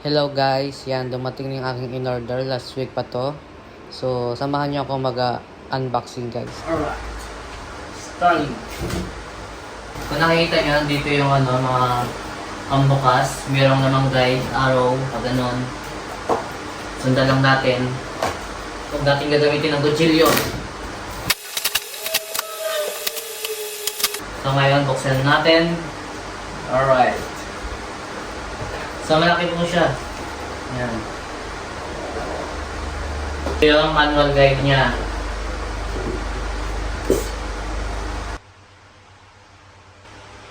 Hello guys, yan dumating na yung aking in-order last week pa to. So, samahan niyo ako mag-unboxing guys. Alright. Starting. Kung nakikita niyo, dito yung mga pambukas. Merong namang guide, arrow, pag ganun. Sundan lang natin. Huwag natin gagamitin ng kutsilyo. So ngayon, buksan natin. Alright. So malaki po siya. Yan. Ito yung manual guide niya.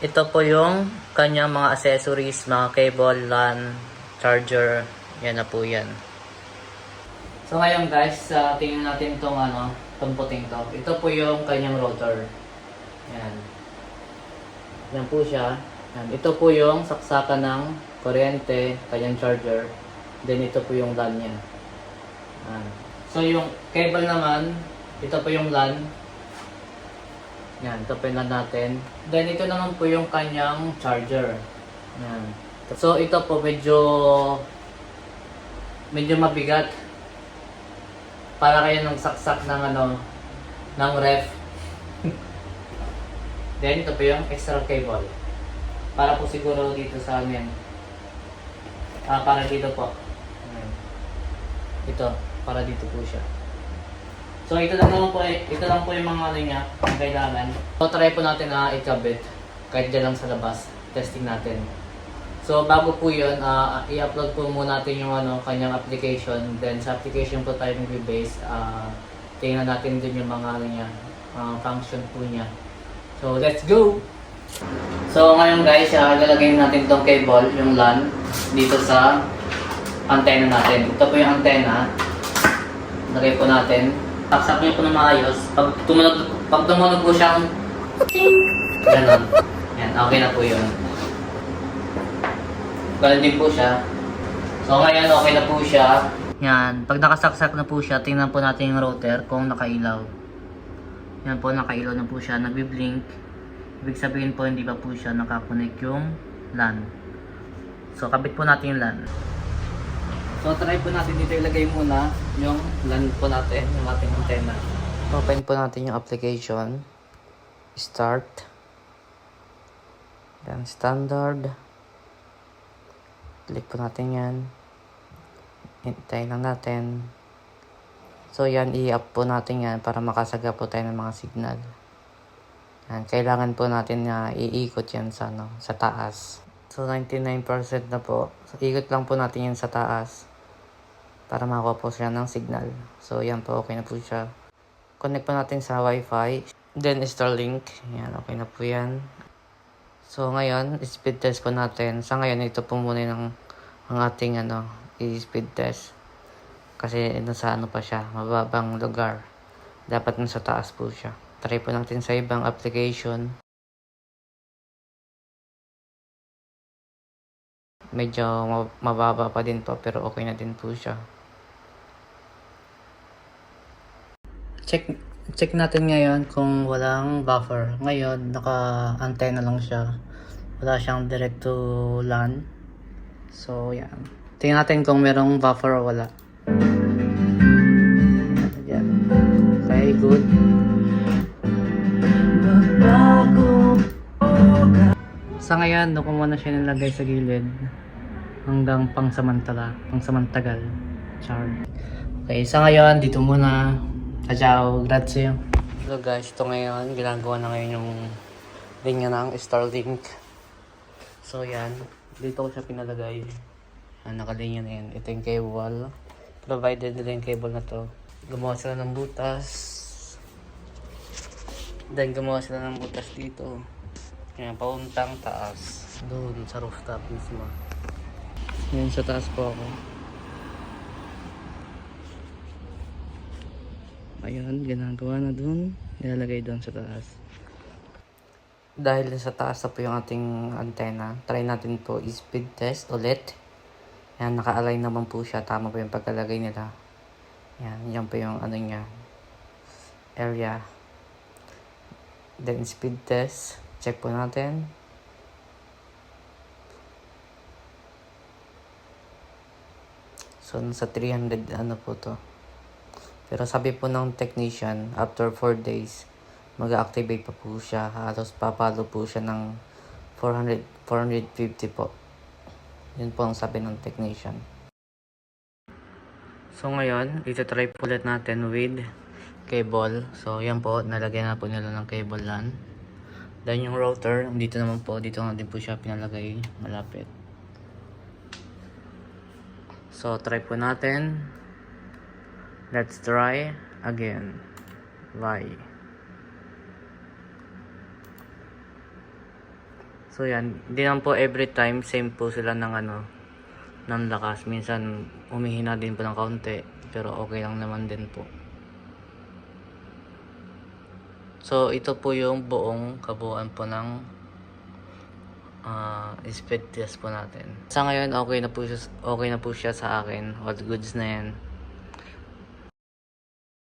Ito po yung kanyang mga accessories, mga cable, LAN, charger. Yan na po yan. So ngayon guys, tingnan natin itong itong puting to. Ito po yung kanyang rotor. Yan. Yan po siya. Yan. Ito po yung saksakan ng kuryente, kanyang charger. Then ito po yung LAN niya. So yung cable naman, ito po yung LAN. Yan, ito po yung LAN natin. Then ito naman po yung kanyang charger. Yan. So ito po medyo mabigat. Para kayo nang saksak ng ng ref. Then ito po yung extra cable. Para po siguro dito sa amin. Para dito po. Ito, para dito po siya. So ito lang po yung mga niya, ang kailangan. So try po natin na ikabit kahit dyan lang sa labas. Testing natin. So bago po 'yun, i-upload po muna natin yung kanyang application. Then sa application po tayo mag-base. Tingnan natin din yung mga niya, function po niya. So let's go. So ngayon guys, lalagay natin itong cable, yung LAN, dito sa antenna natin. Ito po yung antenna. Lagay po natin. Taksak nyo po na maayos. Pag tumunog po siyang ganon. Yan, okay na po yun. Ganon din po siya. So ngayon, okay na po siya. Yan, pag nakasaksak na po siya, tingnan po natin yung router kung nakailaw. Yan po, nakailaw na po siya, nagbi-blink. Ibig sabihin po, hindi pa po siya nakakonect yung LAN. So, kabit po natin yung LAN. So, try po natin dito ilagay muna yung LAN po natin, yung ating antenna. Open po natin yung application. Start. Then, standard. Click po natin yan. Hintayin lang natin. So, yan, i-up po natin yan para makasaga po tayo ng mga signal. Yan, kailangan po natin na iikot yan sa taas. So 99% na po. So, ikot lang po natin yan sa taas para makakuha po siya ng signal. So yan po, okay na po siya. Connect po natin sa Wi-Fi. Then Starlink. Yan, okay na po yan. So ngayon, speed test po natin. Sa ngayon, ito po muna ang ating i-speed test. Kasi nasa pa siya, mababang lugar. Dapat nasa taas po siya. Try po natin sa ibang application. Medyo mababa pa din po pero okay na din po siya. Check natin ngayon kung walang buffer. Ngayon, naka-antenna lang siya. Wala siyang direct to LAN. So, yan. Tingnan natin kung merong buffer o wala. Yan. Okay, good. Sa ngayon, doon ko muna siya nilagay sa gilid hanggang pangsamantagal. Char. Okay, sa ngayon, dito muna. Ciao, grazie. Hello guys, ito ngayon, ginagawa na ngayon yung linya ng Starlink. So yan, dito ko siya pinalagay. Nakalinya na yan. Ito yung cable. Provided nila yung cable na to. Gumawa sila ng butas. Then gumawa sila ng butas dito. Yan, pauntang taas. Doon sa rooftop mismo. Yan, sa taas po ako. Ayun, ginagawa na doon. Nilalagay doon sa taas. Dahil sa taas na po yung ating antenna, try natin po i-speed test ulit. Yan, naka-align naman po siya. Tama po yung pagkalagay nila. Yan po yung niya. Area. Then speed test. Check po natin. So, nasa 300 ano po to. Pero sabi po ng technician, after 4 days, mag-activate pa po siya. Halos papalo po siya ng 450 po. Yun po ang sabi ng technician. So ngayon, ito-try po ulit natin with cable. So yan po, nalagyan na po nila ng cable LAN. Then yung router, dito naman po, dito natin po siya pinalagay malapit. So try po natin. Let's try again. Bye. So yan, hindi naman po every time same po sila ng ng lakas. Minsan umihina din po ng kaunti, pero okay lang naman din po. So ito po yung buong kabuuan po ng speed test po natin. Sa ngayon okay na po siya sa akin. All goods na yan.